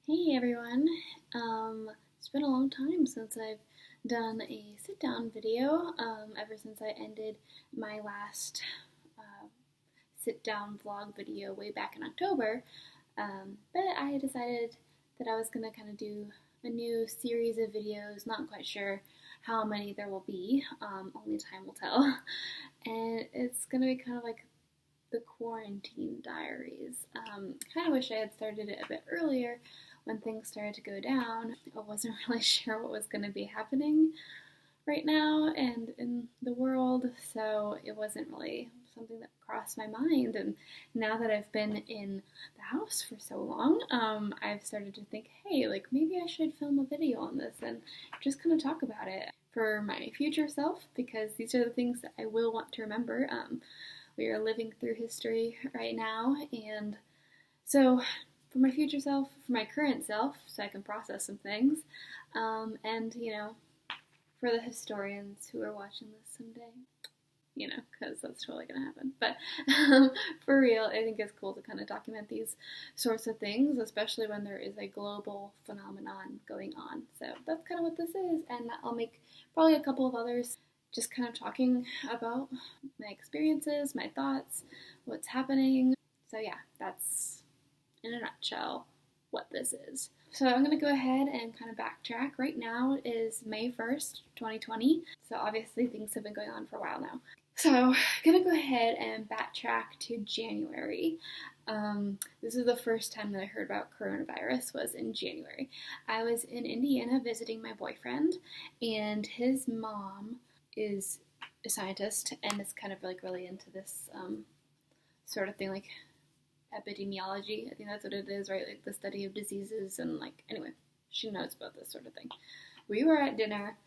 Hey everyone. It's been a long time since I've done a sit down video, ever since I ended my last uh, sit down vlog video way back in October. But I decided that I was going to kind of do a new series of videos, not quite sure how many there will be, only time will tell. And it's going to be kind of like the quarantine diaries. Kind of wish I had started it a bit earlier when things started to go down. I wasn't really sure what was going to be happening right now and in the world, so it wasn't really something that crossed my mind. And now that I've been in the house for so long, I've started to think, hey, like maybe I should film a video on this and just kind of talk about it for my future self, because these are the things that I will want to remember. We are living through history right now, and so for my future self, for my current self, so I can process some things, and for the historians who are watching this someday, because that's totally gonna happen. But for real, I think it's cool to kind of document these sorts of things, especially when there is a global phenomenon going on. So that's kind of what this is, and I'll make probably a couple of others just kind of talking about my experiences, my thoughts, what's happening. So yeah, that's in a nutshell what this is. So I'm going to go ahead and kind of backtrack. Right now is May 1st, 2020. So obviously things have been going on for a while now. So I'm going to go ahead and backtrack to January. This is the first time that I heard about coronavirus was in January. I was in Indiana visiting my boyfriend, and his mom is a scientist and is kind of like really into this sort of thing, like epidemiology. I think that's what it is, right? Like the study of diseases, and like, anyway, she knows about this sort of thing. We were at dinner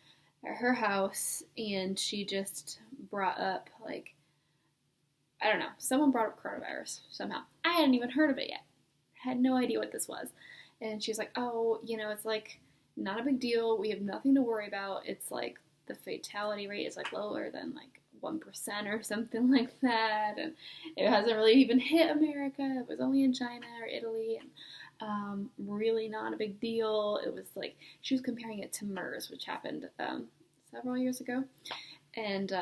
at her house, and she just brought up, like, I don't know, someone brought up coronavirus somehow. I hadn't even heard of it yet. I had no idea what this was. And she's like, oh, it's like not a big deal. We have nothing to worry about. It's like the fatality rate is like lower than like 1% or something like that, and it hasn't really even hit America. It was only in China or Italy, and really not a big deal. It was like she was comparing it to MERS, which happened several years ago, and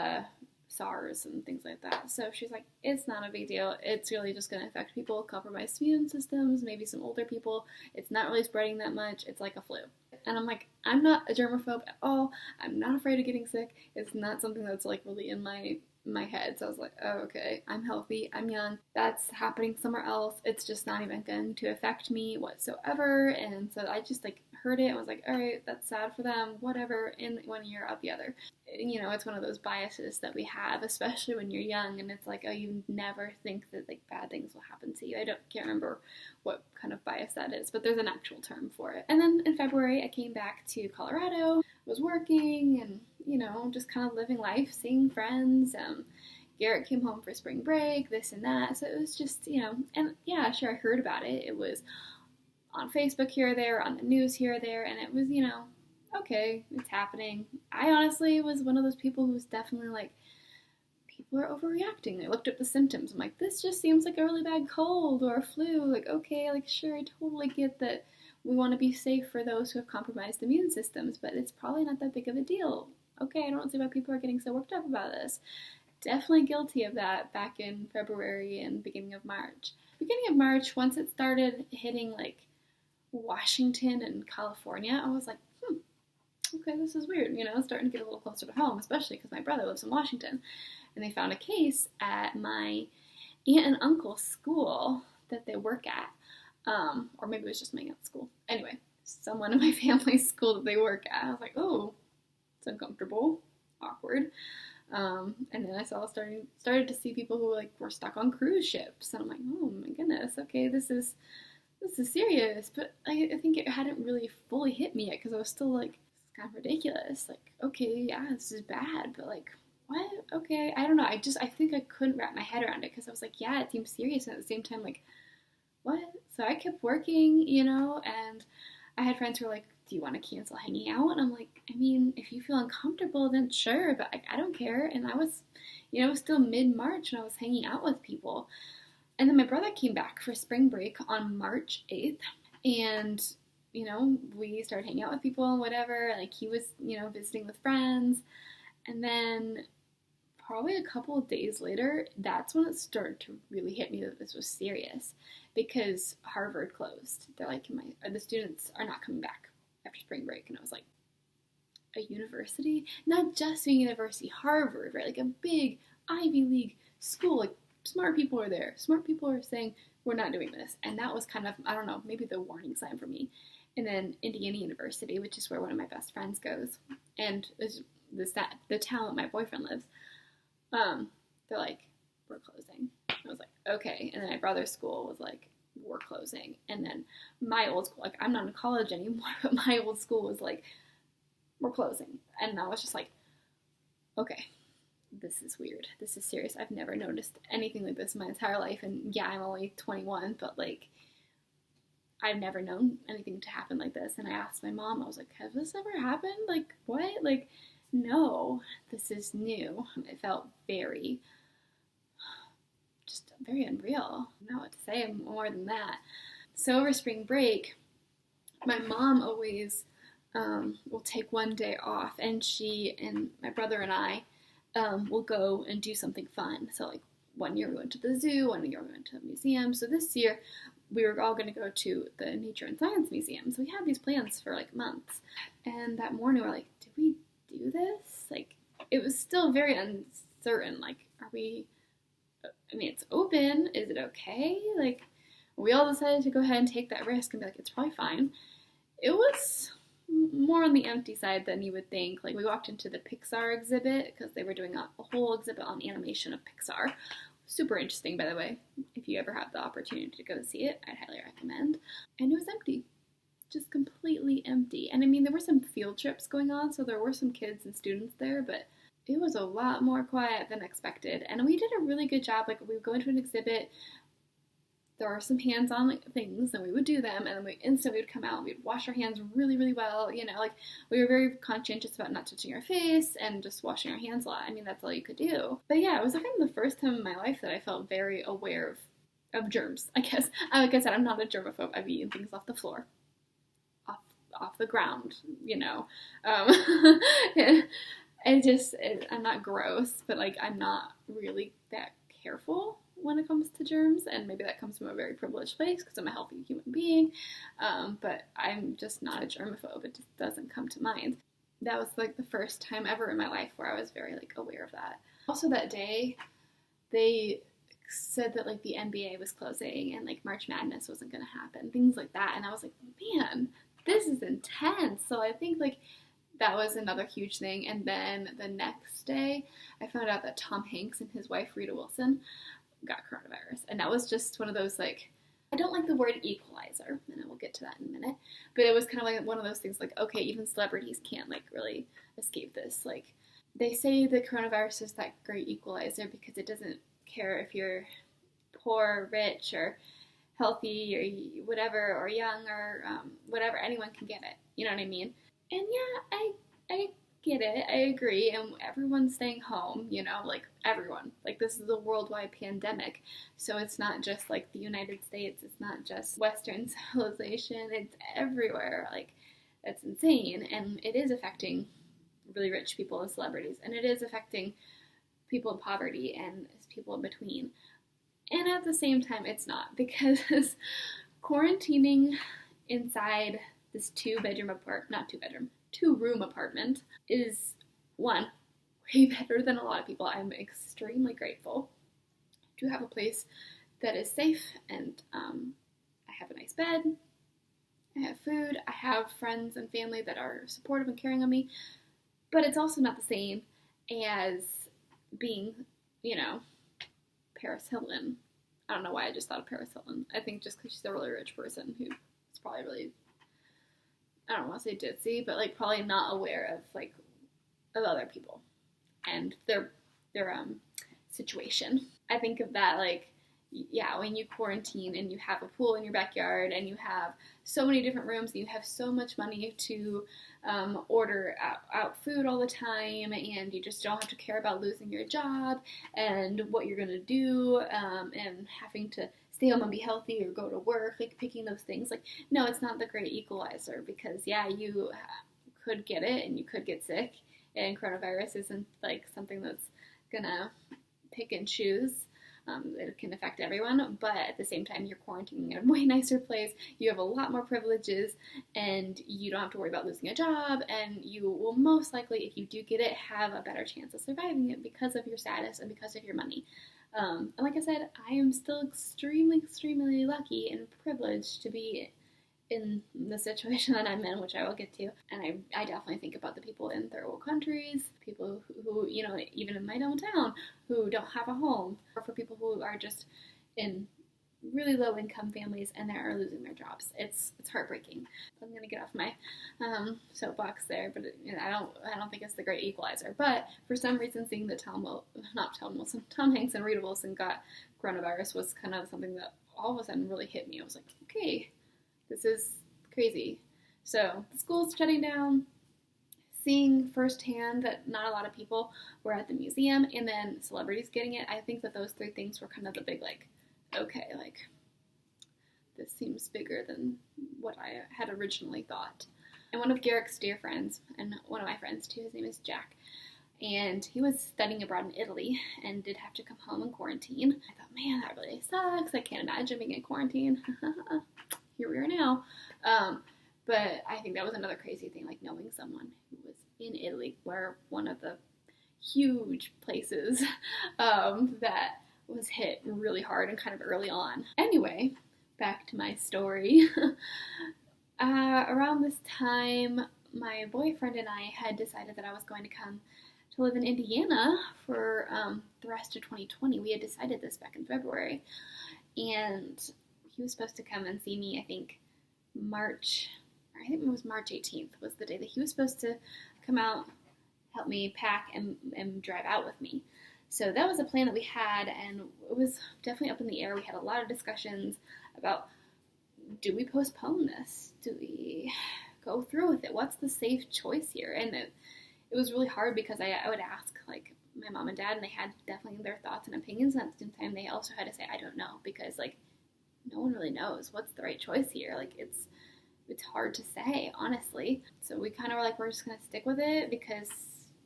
SARS and things like that. So she's like, it's not a big deal. It's really just going to affect people with compromised immune systems, maybe some older people. It's not really spreading that much. It's like a flu. And I'm like, I'm not a germaphobe at all. I'm not afraid of getting sick. It's not something that's like really in my head. So I was like, oh, okay, I'm healthy, I'm young. That's happening somewhere else. It's just not even going to affect me whatsoever. And so I just like heard it and was like, all right, that's sad for them, whatever, in one ear out the other. It's one of those biases that we have, especially when you're young, and it's like, oh, you never think that like bad things will happen to you. Can't remember what kind of bias that is, but there's an actual term for it. And then in February, I came back to Colorado, was working, and just kind of living life, seeing friends. Garrett came home for spring break, this and that. So it was just, and yeah, sure, I heard about it. It was on Facebook here or there, on the news here or there, and it was, okay, it's happening. I honestly was one of those people who was definitely like, people are overreacting. I looked up the symptoms. I'm like, this just seems like a really bad cold or a flu. Like, okay, like, sure, I totally get that we want to be safe for those who have compromised immune systems, but it's probably not that big of a deal. Okay, I don't see why people are getting so worked up about this. Definitely guilty of that back in February and beginning of March. Beginning of March, once it started hitting like Washington and California, I was like, okay, this is weird, starting to get a little closer to home, especially because my brother lives in Washington. And they found a case at my aunt and uncle's school that they work at. Or maybe it was just my aunt's school. Anyway, someone in my family's school that they work at. I was like, oh, it's uncomfortable, awkward. And then I started to see people who like were stuck on cruise ships, and I'm like, oh my goodness, okay, this is serious. But I think it hadn't really fully hit me yet, because I was still like, it's kind of ridiculous. Like, okay, yeah, this is bad, but like, what? Okay, I don't know. I think I couldn't wrap my head around it, because I was like, yeah, it seems serious, and at the same time, like, what? So I kept working, and I had friends who were like, do you want to cancel hanging out? And I'm like, I mean, if you feel uncomfortable, then sure, but I don't care. And I was, it was still mid-March, and I was hanging out with people. And then my brother came back for spring break on March 8th, and we started hanging out with people and whatever. Like he was, visiting with friends. And then probably a couple of days later, that's when it started to really hit me that this was serious because Harvard closed. They're like, the students are not coming back after spring break. And I was like, a university? Not just a university, Harvard, right? Like a big Ivy League school. Like smart people are there. Smart people are saying, we're not doing this. And that was kind of, I don't know, maybe the warning sign for me. And then Indiana University, which is where one of my best friends goes, and the town that my boyfriend lives, they're like, we're closing. I was like, okay. And then my brother's school was like, we're closing. And then my old school, like I'm not in college anymore, but my old school was like, we're closing. And I was just like, okay, this is weird. This is serious. I've never noticed anything like this in my entire life. And yeah, I'm only 21, but like, I've never known anything to happen like this. And I asked my mom, I was like, has this ever happened? Like, what? Like, no, this is new. It felt very unreal. I don't know what to say more than that. So over spring break, my mom always will take one day off, and she and my brother and I will go and do something fun. So like one year we went to the zoo, one year we went to a museum. So this year we were all going to go to the Nature and Science Museum. So we had these plans for like months. And that morning we're like, did we do this? Like it was still very uncertain. Like, it's open. Is it okay? Like we all decided to go ahead and take that risk and be like, it's probably fine. It was more on the empty side than you would think. Like we walked into the Pixar exhibit because they were doing a whole exhibit on animation of Pixar. Super interesting, by the way. If you ever have the opportunity to go see it, I'd highly recommend. And it was empty. Just completely empty. And I mean, there were some field trips going on, so there were some kids and students there, but it was a lot more quiet than expected. And we did a really good job. Like we would go into an exhibit, there are some hands-on things, and we would do them, and then we instantly would come out and we'd wash our hands really, really well. Like we were very conscientious about not touching our face and just washing our hands a lot. I mean, that's all you could do. But yeah, it was kind of the first time in my life that I felt very aware of germs, I guess. Like I said, I'm not a germaphobe. I've eaten things off the floor, off the ground, I'm not gross, but like I'm not really that careful when it comes to germs, and maybe that comes from a very privileged place because I'm a healthy human being, but I'm just not a germaphobe. It just doesn't come to mind. That was like the first time ever in my life where I was very like aware of that. Also that day, they said that like the NBA was closing and like March Madness wasn't going to happen, things like that, and I was like, man, this is intense. So I think like that was another huge thing. And then the next day, I found out that Tom Hanks and his wife Rita Wilson got coronavirus. And that was just one of those, like, I don't like the word equalizer, and I will get to that in a minute, but it was kind of like one of those things like, okay, even celebrities can't like really escape this. Like they say the coronavirus is that great equalizer because it doesn't care if you're poor, rich, or healthy, or whatever, or young, or whatever, anyone can get it. You know what I mean? And yeah, I get it. I agree. And everyone's staying home, like everyone. Like this is a worldwide pandemic. So it's not just like the United States. It's not just Western civilization. It's everywhere. Like that's insane. And it is affecting really rich people and celebrities. And it is affecting people in poverty and people in between. And at the same time, it's not, because quarantining inside this two-room apartment is, one, way better than a lot of people. I'm extremely grateful to have a place that is safe, and I have a nice bed, I have food, I have friends and family that are supportive and caring of me, but it's also not the same as being, Paris Hilton. I don't know why I just thought of Paris Hilton. I think just because she's a really rich person who is probably really, I don't want to say ditzy, but like probably not aware of other people and their situation. I think of that like, yeah, when you quarantine and you have a pool in your backyard and you have so many different rooms and you have so much money to order out food all the time, and you just don't have to care about losing your job and what you're going to do and having to stay home and be healthy or go to work, like picking those things. Like, no, it's not the great equalizer because, yeah, you could get it and you could get sick, and coronavirus isn't like something that's gonna pick and choose. It can affect everyone, but at the same time, you're quarantining in a way nicer place. You have a lot more privileges, and you don't have to worry about losing a job. And you will most likely, if you do get it, have a better chance of surviving it because of your status and because of your money. And like I said, I am still extremely, extremely lucky and privileged to be in the situation that I'm in, which I will get to. And I definitely think about the people in third world countries, people who, you know, even in my hometown, who don't have a home, or for people who are just in really low income families and they are losing their jobs. It's heartbreaking. I'm gonna get off my soapbox there, but I don't think it's the great equalizer. But for some reason, seeing that Tom Hanks and Rita Wilson got coronavirus was kind of something that all of a sudden really hit me. I was like, okay, this is crazy. So the school's shutting down. Seeing firsthand that not a lot of people were at the museum, and then celebrities getting it, I think that those three things were kind of the big, like, okay, like, this seems bigger than what I had originally thought. And one of Garrick's dear friends, and one of my friends too, his name is Jack, and he was studying abroad in Italy and did have to come home in quarantine. I thought, man, that really sucks. I can't imagine being in quarantine. Here we are now. But I think that was another crazy thing, like knowing someone who was in Italy, where one of the huge places that was hit really hard and kind of early on. Anyway, back to my story. Around this time, my boyfriend and I had decided that I was going to come to live in Indiana for the rest of 2020. We had decided this back in February. And he was supposed to come and see me, I think it was March 18th was the day that he was supposed to come out, help me pack, and drive out with me. So that was a plan that we had, and it was definitely up in the air. We had a lot of discussions about, do we postpone this? Do we go through with it? What's the safe choice here? And it was really hard because I would ask, like, my mom and dad, and they had definitely their thoughts and opinions, and at the same time, they also had to say, I don't know, because, like, no one really knows what's the right choice here. Like, it's hard to say, honestly. So we kind of were like, we're just going to stick with it because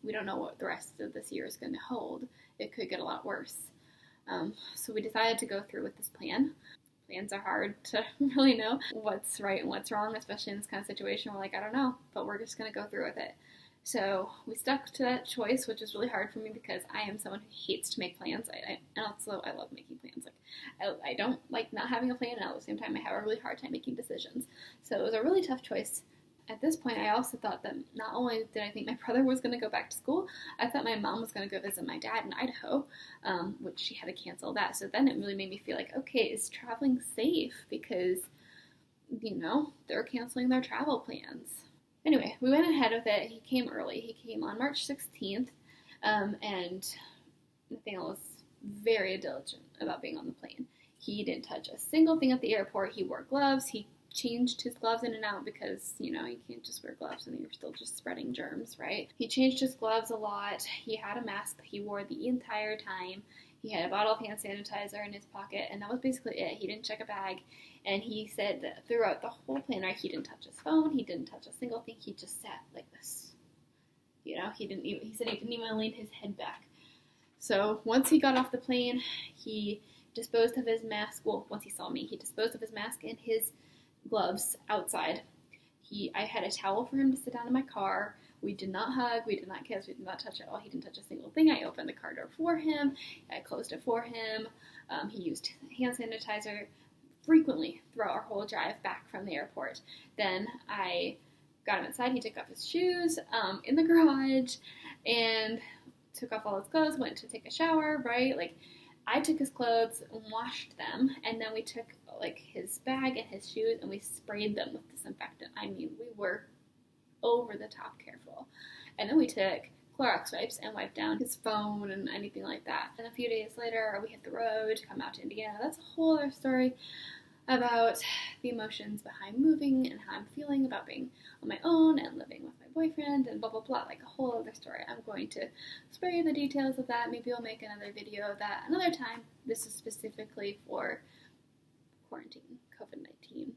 we don't know what the rest of this year is going to hold. It could get a lot worse. So we decided to go through with this plan. Plans are hard to really know what's right and what's wrong, especially in this kind of situation. We're like, I don't know, but we're just going to go through with it. So we stuck to that choice, which is really hard for me because I am someone who hates to make plans. And also I love making plans. Like, I don't like not having a plan, and at the same time I have a really hard time making decisions. So it was a really tough choice. At this point, I also thought that not only did I think my brother was going to go back to school, I thought my mom was going to go visit my dad in Idaho, which she had to cancel that. So then it really made me feel like, okay, is traveling safe? Because, you know, they're canceling their travel plans. Anyway, we went ahead with it. He came early. He came on March 16th, and Nathaniel was very diligent about being on the plane. He didn't touch a single thing at the airport. He wore gloves. He changed his gloves in and out because, you know, you can't just wear gloves and you're still just spreading germs, right? He changed his gloves a lot. He had a mask that he wore the entire time. He had a bottle of hand sanitizer in his pocket, and that was basically it. He didn't check a bag, and he said that throughout the whole plane ride, he didn't touch his phone, he didn't touch a single thing, he just sat like this. You know, he said he didn't even lean his head back. So once he got off the plane, he disposed of his mask. Well, once he saw me, he disposed of his mask and his gloves outside. I had a towel for him to sit down in my car. We did not hug, we did not kiss, we did not touch at all. He didn't touch a single thing. I opened the car door for him, I closed it for him. He used hand sanitizer frequently throughout our whole drive back from the airport. Then I got him inside. He took off his shoes in the garage and took off all his clothes, went to take a shower, right? Like, I took his clothes and washed them, and then we took, like, his bag and his shoes, and we sprayed them with disinfectant. I mean, we were over the top careful. And then we took Clorox wipes and wiped down his phone and anything like that. And a few days later, we hit the road to come out to Indiana. That's a whole other story about the emotions behind moving and how I'm feeling about being on my own and living with my boyfriend and blah, blah, blah. Like a whole other story. I'm going to spare you the details of that. Maybe I'll make another video of that another time. This is specifically for quarantine, COVID-19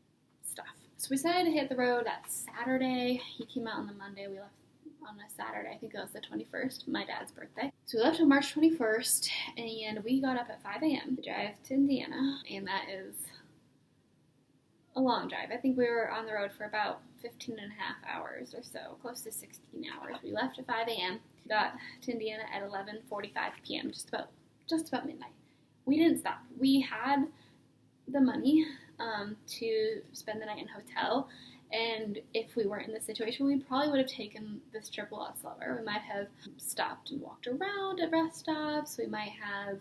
stuff. So we decided to hit the road that Saturday. He came out on the Monday. We left on a Saturday. I think it was the 21st, my dad's birthday. So we left on March 21st, and we got up at 5 a.m. to drive to Indiana, and that is a long drive. I think we were on the road for about 15 and a half hours or so, close to 16 hours. We left at 5 a.m., got to Indiana at 11:45 p.m., just about midnight. We didn't stop. We had the money to spend the night in a hotel, and if we weren't in this situation, we probably would have taken this trip a lot slower. We might have stopped and walked around at rest stops. We might have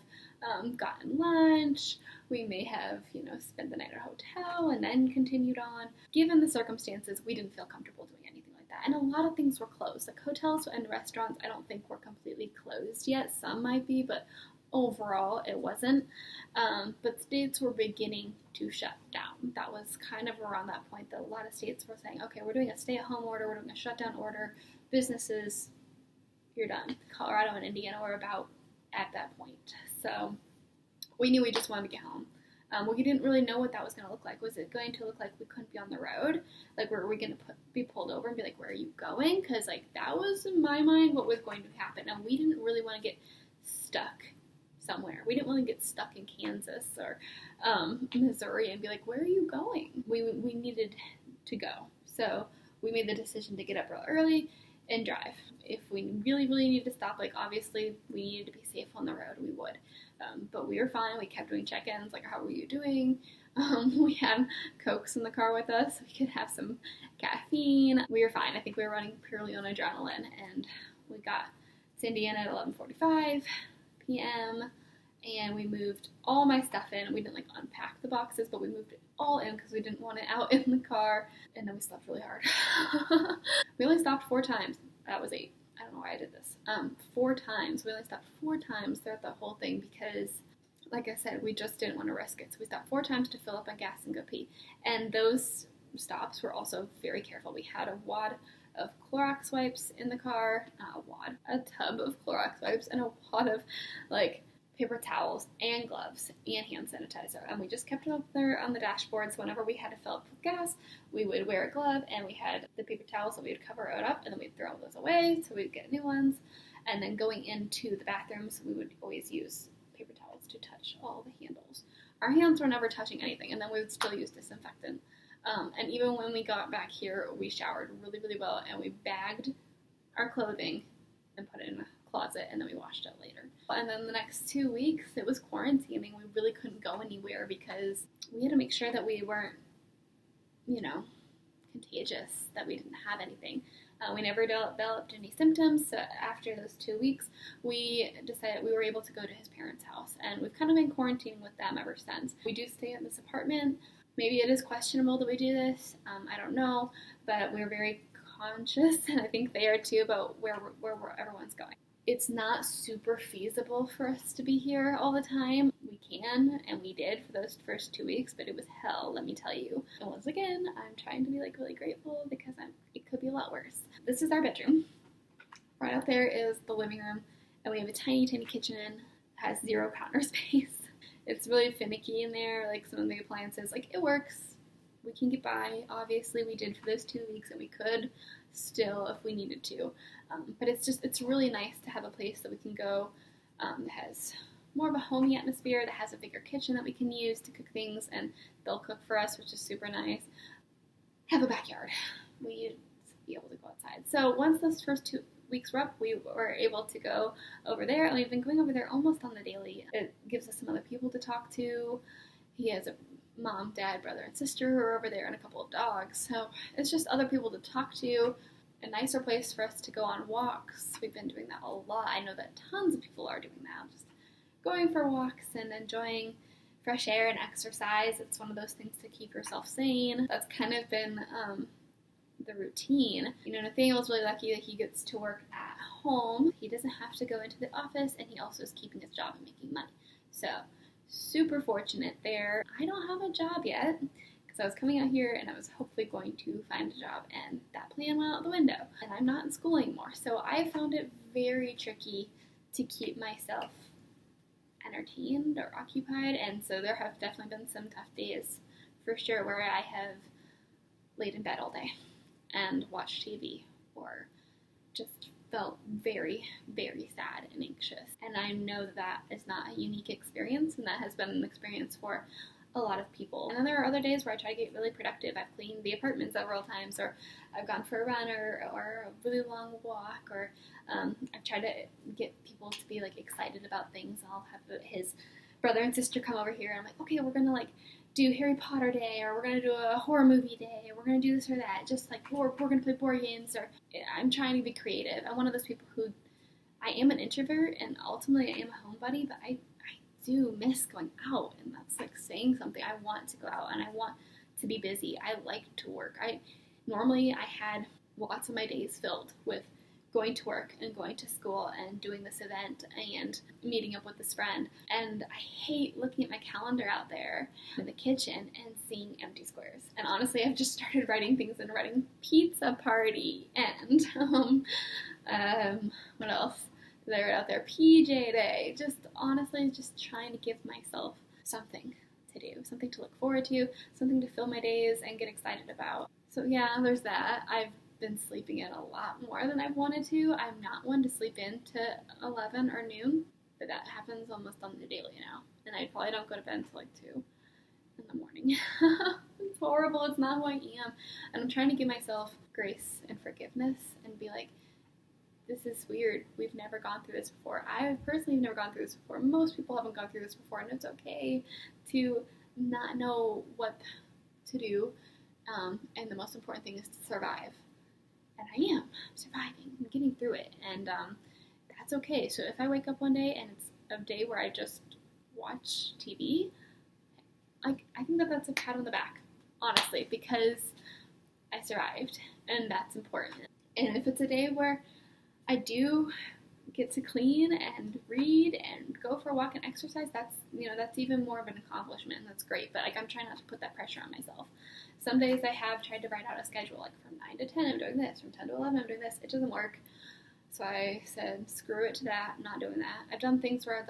gotten lunch. We may have, spent the night at a hotel and then continued on. Given the circumstances, we didn't feel comfortable doing anything like that. And a lot of things were closed. Like hotels and restaurants, I don't think were completely closed yet. Some might be, but overall it wasn't. But states were beginning to shut down. That was kind of around that point that a lot of states were saying, okay, we're doing a stay-at-home order, we're doing a shutdown order. Businesses, you're done. Colorado and Indiana were about at that point. So we knew we just wanted to get home. We didn't really know what that was going to look like. Was it going to look like we couldn't be on the road? Like, were we going to be pulled over and be like, where are you going? Because, that was, in my mind, what was going to happen. And we didn't really want to get stuck somewhere. We didn't want to get stuck in Kansas or Missouri and be like, where are you going? We needed to go. So we made the decision to get up real early and drive. If we really, really needed to stop, obviously we needed to be safe on the road, we would. But we were fine. We kept doing check-ins, how were you doing? We had Cokes in the car with us. So we could have some caffeine. We were fine. I think we were running purely on adrenaline, and we got to Indiana at 11:45 p.m., and we moved all my stuff in. We didn't, unpack the boxes, but we moved it all in because we didn't want it out in the car, and then we slept really hard. We only stopped 4 times. That was 8. I don't know why I did this. 4 times. We only stopped 4 times throughout the whole thing because, like I said, we just didn't want to risk it. So we stopped 4 times to fill up on gas and go pee. And those stops were also very careful. We had a wad of Clorox wipes in the car. Not a wad. A tub of Clorox wipes and a wad of, paper towels and gloves and hand sanitizer, and we just kept it up there on the dashboard. So whenever we had to fill up with gas, we would wear a glove, and we had the paper towels that we would cover it up, and then we'd throw those away so we'd get new ones. And then going into the bathrooms, we would always use paper towels to touch all the handles. Our hands were never touching anything, and then we would still use disinfectant. And even when we got back here, we showered really, really well, and we bagged our clothing and put it in a closet, and then we washed it later. And then the next 2 weeks, it was quarantining. We really couldn't go anywhere because we had to make sure that we weren't, contagious, that we didn't have anything. We never developed any symptoms, so after those 2 weeks, we decided we were able to go to his parents' house, and we've kind of been quarantining with them ever since. We do stay in this apartment. Maybe it is questionable that we do this. I don't know, but we're very conscious, and I think they are too, about where everyone's going. It's not super feasible for us to be here all the time. We can, and we did for those first 2 weeks, but it was hell, let me tell you. And once again, I'm trying to be really grateful because it could be a lot worse. This is our bedroom. Right out there is the living room, and we have a tiny, tiny kitchen that has 0 counter space. It's really finicky in there, some of the appliances, it works. We can get by. Obviously, we did for those 2 weeks, and we could still if we needed to. But it's really nice to have a place that we can go that has more of a homey atmosphere, that has a bigger kitchen that we can use to cook things, and they'll cook for us, which is super nice. Have a backyard. We be able to go outside. So once those first 2 weeks were up, we were able to go over there, and we've been going over there almost on the daily. It gives us some other people to talk to. He has a mom, dad, brother, and sister who are over there, and a couple of dogs. So it's just other people to talk to, a nicer place for us to go on walks. We've been doing that a lot. I know that tons of people are doing that, just going for walks and enjoying fresh air and exercise. It's one of those things to keep yourself sane. That's kind of been the routine. Nathaniel's really lucky that he gets to work at home. He doesn't have to go into the office, and he also is keeping his job and making money. So super fortunate there. I don't have a job yet because I was coming out here and I was hopefully going to find a job, and that plan went out the window, and I'm not in school anymore. So I found it very tricky to keep myself entertained or occupied, and so there have definitely been some tough days for sure where I have laid in bed all day and watched TV or just felt very, very sad and anxious. And I know that that is not a unique experience, and that has been an experience for a lot of people. And then there are other days where I try to get really productive. I've cleaned the apartment several times, or I've gone for a run or a really long walk, or I've tried to get people to be like excited about things. I'll have his brother and sister come over here, and I'm like, okay, we're gonna like do Harry Potter day, or we're gonna do a horror movie day, or we're gonna do this or that. Just like we're gonna play board games, or I'm trying to be creative. I'm one of those people who I am an introvert, and ultimately I am a homebody, but I do miss going out, and that's like saying something. I want to go out and I want to be busy. I like to work. Normally I had lots of my days filled with going to work and going to school and doing this event and meeting up with this friend, and I hate looking at my calendar out there in the kitchen and seeing empty squares. And honestly, I've just started writing things and writing pizza party and what else? They're out there, PJ day, just honestly just trying to give myself something to do, something to look forward to, something to fill my days and get excited about. So yeah, there's that. I've been sleeping in a lot more than I've wanted to. I'm not one to sleep in to 11 or noon, but that happens almost on the daily now. And I probably don't go to bed until like 2 in the morning. It's horrible. It's not who I am. And I'm trying to give myself grace and forgiveness and be like, this is weird. We've never gone through this before. I personally have never gone through this before. Most people haven't gone through this before, and it's okay to not know what to do. And the most important thing is to survive. And I am surviving and getting through it. And that's okay. So if I wake up one day and it's a day where I just watch TV, I think that that's a pat on the back, honestly, because I survived, and that's important. And if it's a day where I do get to clean and read and go for a walk and exercise, that's even more of an accomplishment, and that's great. But like, I'm trying not to put that pressure on myself. Some days I have tried to write out a schedule, like from 9 to 10 I'm doing this, from 10 to 11 I'm doing this. It doesn't work. So I said, screw it to that, I'm not doing that. I've done things where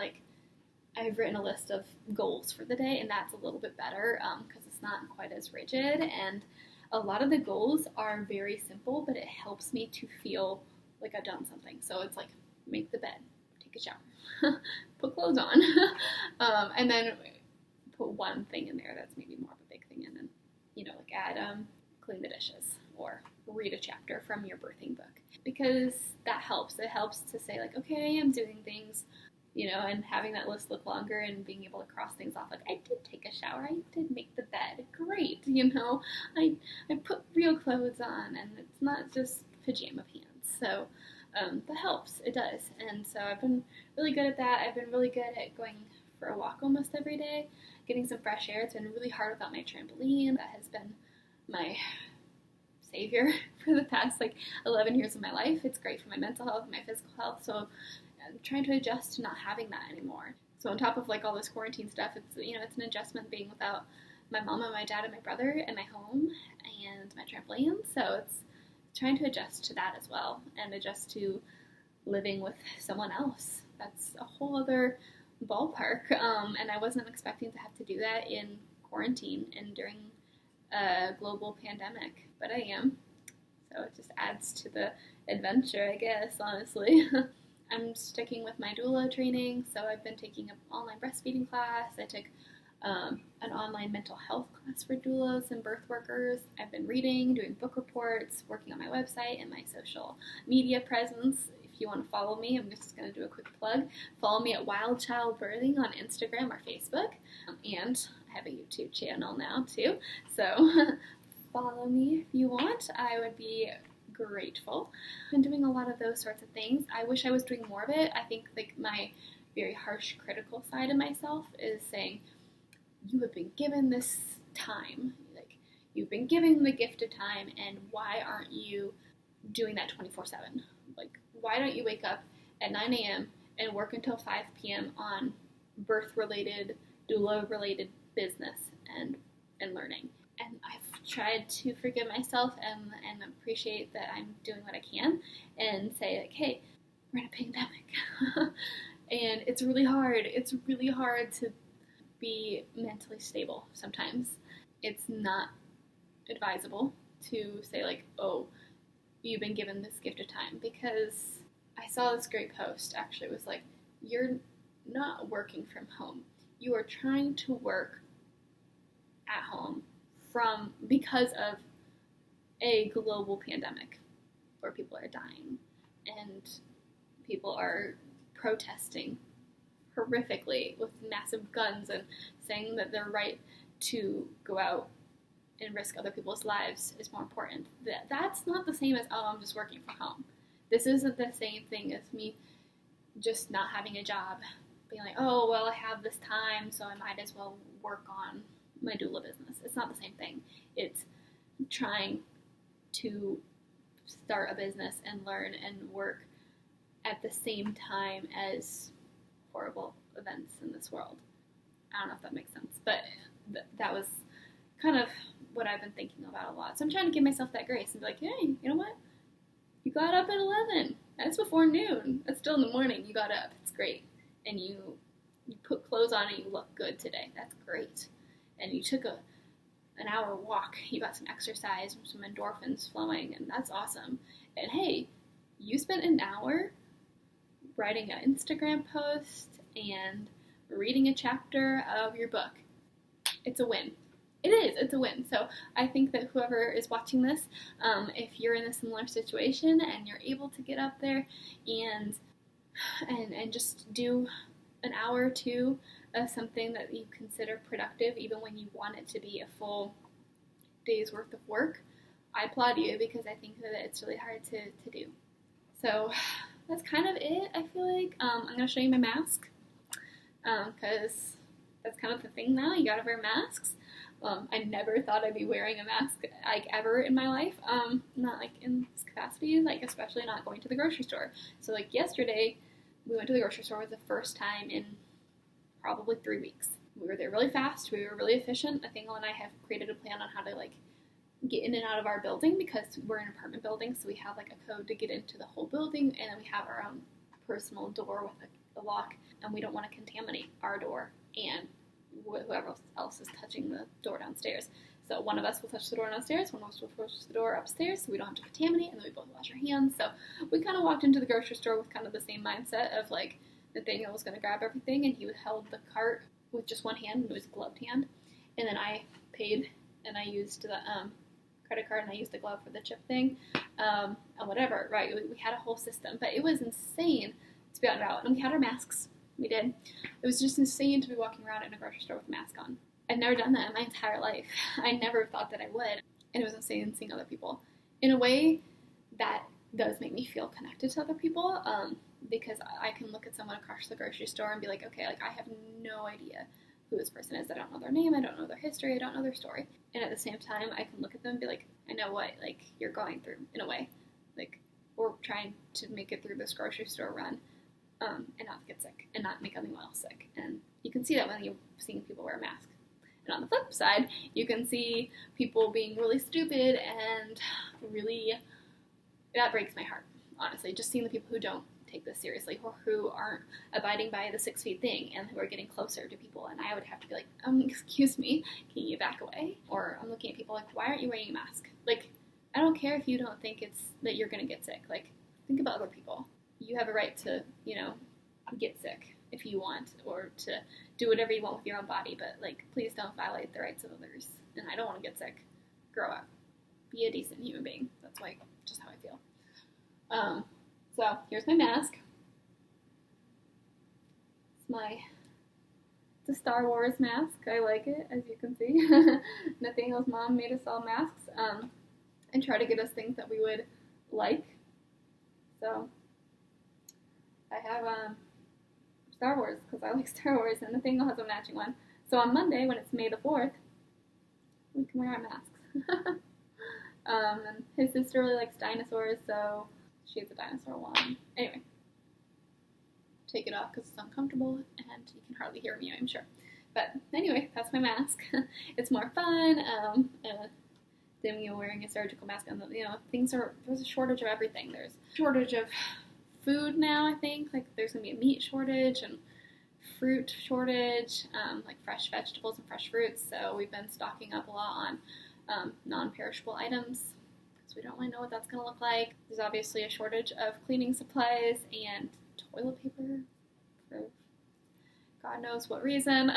I've written a list of goals for the day, and that's a little bit better because it's not quite as rigid. And a lot of the goals are very simple, but it helps me to feel like I've done something. So it's like, make the bed, take a shower, put clothes on, and then put one thing in there that's maybe more of a big thing, and then, like add clean the dishes or read a chapter from your birthing book, because that helps. It helps to say like, okay, I am doing things, and having that list look longer and being able to cross things off. Like, I did take a shower, I did make the bed, great, I put real clothes on, and it's not just pajama pants. So that helps. It does. And so I've been really good at that. I've been really good at going for a walk almost every day, getting some fresh air. It's been really hard without my trampoline. That has been my savior for the past 11 years of my life. It's great for my mental health and my physical health. So I'm trying to adjust to not having that anymore. So on top of all this quarantine stuff, it's it's an adjustment being without my mom and my dad and my brother and my home and my trampoline. So it's trying to adjust to that as well, and adjust to living with someone else. That's a whole other ballpark, and I wasn't expecting to have to do that in quarantine and during a global pandemic, but I am. So it just adds to the adventure, I guess, honestly. I'm sticking with my doula training, so I've been taking an online breastfeeding class. I took an online mental health class for doulas and birth workers. I've been reading, doing book reports, working on my website and my social media presence. If you want to follow me, I'm just going to do a quick plug. Follow me at Wild Child Birthing on Instagram or Facebook. And I have a YouTube channel now too. So follow me if you want. I would be grateful. I've been doing a lot of those sorts of things. I wish I was doing more of it. I think my very harsh critical side of myself is saying, you have been given this time, you've been given the gift of time, and why aren't you doing that 24/7? Why don't you wake up at 9 a.m. and work until 5 p.m. on birth-related, doula-related business and learning? And I've tried to forgive myself and appreciate that I'm doing what I can, and say hey, we're in a pandemic. And it's really hard. It's really hard to be mentally stable sometimes. It's not advisable to say, like, oh, you've been given this gift of time, because I saw this great post, actually. It was like, you're not working from home. You are trying to work at home because of a global pandemic where people are dying and people are protesting horrifically with massive guns and saying that their right to go out and risk other people's lives is more important. That's not the same as, oh, I'm just working from home. This isn't the same thing as me just not having a job, being like, oh, well, I have this time, so I might as well work on my doula business. It's not the same thing. It's trying to start a business and learn and work at the same time as horrible events in this world. I don't know if that makes sense, but that was kind of what I've been thinking about a lot. So I'm trying to give myself that grace and be like, hey, you know what? You got up at 11. That's before noon. That's still in the morning. You got up. It's great. And you put clothes on and you look good today. That's great. And you took an hour walk. You got some exercise, some endorphins flowing, and that's awesome. And hey, you spent an hour writing an Instagram post and reading a chapter of your book. It's a win. It is. It's a win. So I think that whoever is watching this, if you're in a similar situation and you're able to get up there and just do an hour or two of something that you consider productive, even when you want it to be a full day's worth of work, I applaud you, because I think that it's really hard to do. So that's kind of it, I feel like. I'm going to show you my mask, because that's kind of the thing now. You gotta wear masks. I never thought I'd be wearing a mask, like, ever in my life. Not, like, in this capacity, like, especially not going to the grocery store. So, like, yesterday, we went to the grocery store for the first time in probably 3 weeks. We were there really fast. We were really efficient. Nathaniel and I have created a plan on how to, like, get in and out of our building, because we're an apartment building, so we have, like, a code to get into the whole building, and then we have our own personal door with a lock, and we don't want to contaminate our door and whoever else is touching the door downstairs. So one of us will touch the door downstairs, one of us will touch the door upstairs, so we don't have to contaminate, and then we both wash our hands. So we kind of walked into the grocery store with kind of the same mindset of, like, Nathaniel was going to grab everything, and he held the cart with just one hand, and it was a gloved hand. And then I paid, and I used the credit card, and I used the glove for the chip thing, and whatever, right? We had a whole system, but it was insane to be out and about. And we had our masks. We did. It was just insane to be walking around in a grocery store with a mask on. I'd never done that in my entire life. I never thought that I would. And it was insane seeing other people. In a way, that does make me feel connected to other people, because I can look at someone across the grocery store and be like, okay, like, I have no idea who this person is. I don't know their name. I don't know their history. I don't know their story. And at the same time, I can look at them and be like, I know what, like, you're going through, in a way. Like, we're trying to make it through this grocery store run. And not get sick, and not make anyone else sick. And you can see that when you're seeing people wear a mask. And on the flip side, you can see people being really stupid, and really, that breaks my heart, honestly. Just seeing the people who don't take this seriously, or who aren't abiding by the 6 feet thing, and who are getting closer to people. And I would have to be like, excuse me, can you back away? Or I'm looking at people like, why aren't you wearing a mask? Like, I don't care if you don't think that you're going to get sick. Like, think about other people. You have a right to, get sick if you want, or to do whatever you want with your own body, but, like, please don't violate the rights of others. And I don't want to get sick. Grow up. Be a decent human being. That's, like, just how I feel. So here's my mask. It's a Star Wars mask. I like it, as you can see. Nathaniel's mom made us all masks, and try to get us things that we would like. So I have Star Wars, because I like Star Wars, and Nathaniel has a matching one. So on Monday, when it's May the 4th, we can wear our masks. And his sister really likes dinosaurs, so she has a dinosaur one. Anyway, take it off because it's uncomfortable, and you can hardly hear me, I'm sure. But anyway, that's my mask. It's more fun than wearing a surgical mask. And there's a shortage of everything. There's a shortage of food now, I think. Like, there's going to be a meat shortage and fruit shortage, like fresh vegetables and fresh fruits. So we've been stocking up a lot on non-perishable items because we don't really know what that's going to look like. There's obviously a shortage of cleaning supplies and toilet paper for God knows what reason.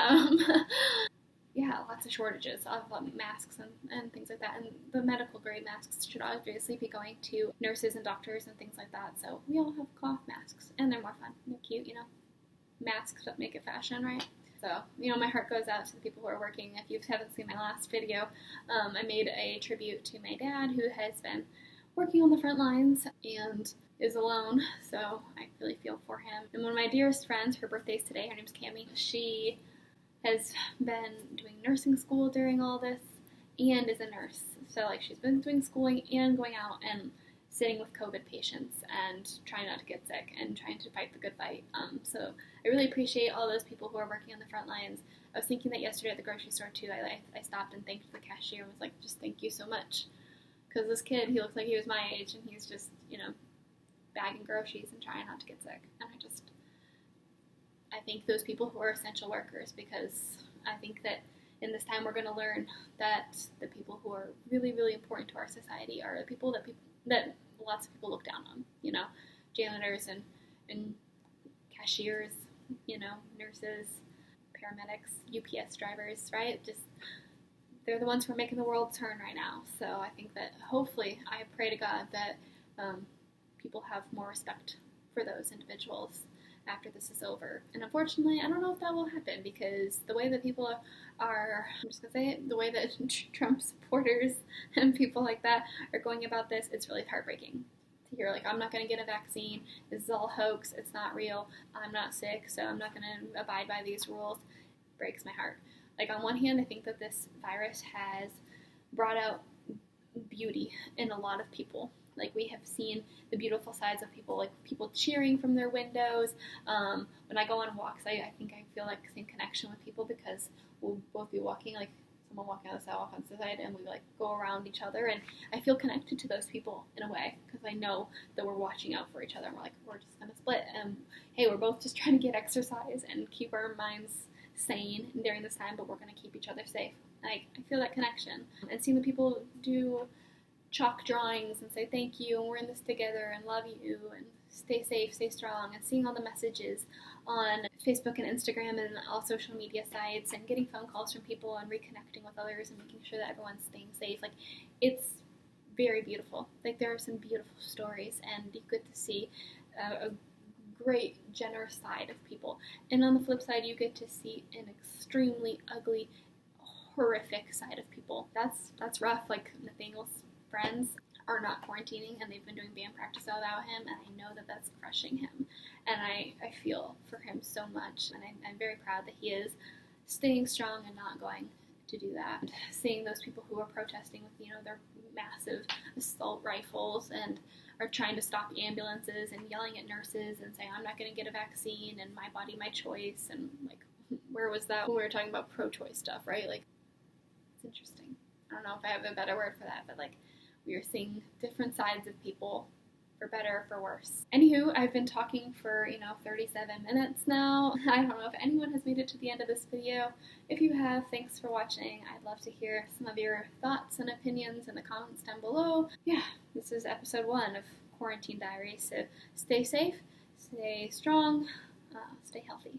Yeah, lots of shortages of masks and things like that. And the medical grade masks should obviously be going to nurses and doctors and things like that. So we all have cloth masks, and they're more fun. They're cute, you know. Masks that make it fashion, right? So, you know, my heart goes out to the people who are working. If you haven't seen my last video, I made a tribute to my dad, who has been working on the front lines and is alone, so I really feel for him. And one of my dearest friends, her birthday's today, her name's Cammie, she has been doing nursing school during all this and is a nurse. So, like, she's been doing schooling and going out and sitting with COVID patients and trying not to get sick and trying to fight the good fight. So I really appreciate all those people who are working on the front lines. I was thinking that yesterday at the grocery store too. I stopped and thanked the cashier and was like, just thank you so much. Because this kid, he looks like he was my age, and he's just, you know, bagging groceries and trying not to get sick. And I thank those people who are essential workers, because I think that in this time we're going to learn that the people who are really, really important to our society are the people that lots of people look down on, you know, janitors and cashiers, you know, nurses, paramedics, UPS drivers, right? Just, they're the ones who are making the world turn right now. So I think that hopefully, I pray to God that people have more respect for those individuals after this is over. And unfortunately, I don't know if that will happen, because the way that people are, I'm just going to say it, the way that Trump supporters and people like that are going about this, it's really heartbreaking to hear, like, I'm not going to get a vaccine, this is all hoax, it's not real, I'm not sick, so I'm not going to abide by these rules. It breaks my heart. Like, on one hand, I think that this virus has brought out beauty in a lot of people. Like, we have seen the beautiful sides of people, like people cheering from their windows. When I go on walks, I think I feel like the same connection with people, because we'll both be walking, like someone walking on the side, walk on the side, and we like go around each other, and I feel connected to those people in a way, because I know that we're watching out for each other, and we're just gonna split, and hey, we're both just trying to get exercise and keep our minds sane during this time, but we're gonna keep each other safe. I feel that connection, and seeing the people do chalk drawings and say thank you, and we're in this together, and love you, and stay safe, stay strong, and seeing all the messages on Facebook and Instagram and all social media sites, and getting phone calls from people and reconnecting with others and making sure that everyone's staying safe. Like, it's very beautiful. Like, there are some beautiful stories, and you get to see a great, generous side of people. And on the flip side, you get to see an extremely ugly, horrific side of people. That's rough. Like, Nathaniel's friends are not quarantining, and they've been doing band practice without him, and I know that that's crushing him, and I feel for him so much, and I'm very proud that he is staying strong and not going to do that. And seeing those people who are protesting with, you know, their massive assault rifles and are trying to stop ambulances and yelling at nurses and saying, I'm not going to get a vaccine, and my body, my choice, and like, where was that when we were talking about pro-choice stuff, right? Like, it's interesting. I don't know if I have a better word for that, but like, we are seeing different sides of people, for better or for worse. Anywho, I've been talking for, 37 minutes now. I don't know if anyone has made it to the end of this video. If you have, thanks for watching. I'd love to hear some of your thoughts and opinions in the comments down below. Yeah, this is episode 1 of Quarantine Diaries, so stay safe, stay strong, stay healthy.